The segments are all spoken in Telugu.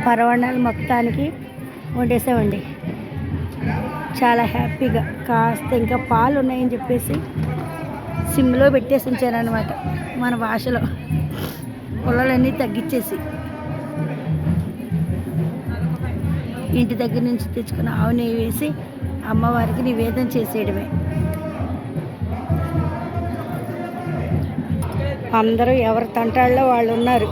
పరవాణాలు మొత్తానికి వండేసామండి. చాలా హ్యాపీగా కాస్త ఇంకా పాలు ఉన్నాయని చెప్పేసి సిమ్లో పెట్టేసి ఉంచారనమాట. మన భాషలో పొలాలన్నీ తగ్గించేసి ఇంటి దగ్గర నుంచి తెచ్చుకున్న ఆవు నెయ్యి వేసి అమ్మవారికి నివేదన చేసేయడమే. అందరూ ఎవరి తంటాళ్ళలో వాళ్ళు ఉన్నారు.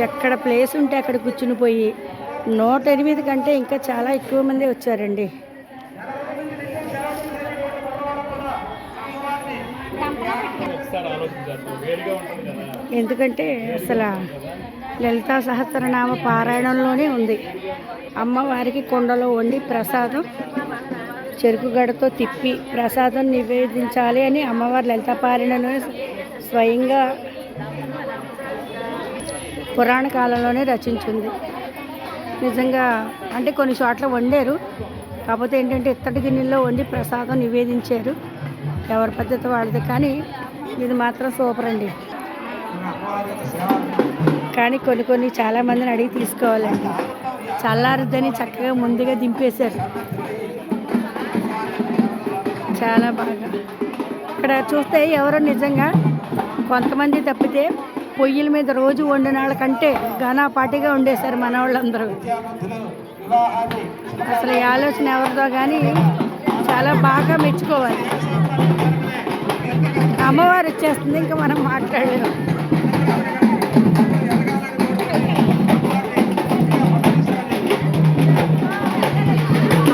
ఎక్కడ ప్లేస్ ఉంటే అక్కడ కూర్చుని పోయి 108 కంటే ఇంకా చాలా ఎక్కువ మంది వచ్చారండి. ఎందుకంటే అసలు లలితా సహస్రనామ పారాయణంలోనే ఉంది. అమ్మవారికి కుండలో వండి ప్రసాదం చెరుకు గడతో తిప్పి ప్రసాదం నివేదించాలి అని అమ్మవారి లలితా పారాయణంలో స్వయంగా పురాణ కాలంలోనే రచించింది. నిజంగా అంటే కొన్ని చోట్ల వండారు, కాకపోతే ఏంటంటే ఇత్తడి గిన్నెల్లో వండి ప్రసాదం నివేదించారు. ఎవరి పద్ధతి వాళ్ళది, కానీ ఇది మాత్రం సూపర్ అండి. కానీ కొన్ని చాలామందిని అడిగి తీసుకోవాలండి. చల్లారుద్దని చక్కగా ముందుగా దింపేశారు. చాలా బాగా ఇక్కడ చూస్తే ఎవరో నిజంగా కొంతమంది తప్పితే పొయ్యిల మీద రోజు వండిన వాళ్ళకంటే ఘనాపాటిగా వండేశారు మన వాళ్ళందరూ. అసలు ఈ ఆలోచన ఎవరిదో కానీ చాలా బాగా మెచ్చుకోవాలి. అమ్మవారు వచ్చేస్తుంది, ఇంకా మనం మాట్లాడలేము.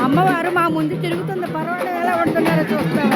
అమ్మవారు మా ముందు తిరుగుతుంది. పర్వాలేదు, ఎలా వండుతున్నారో చూస్తాం.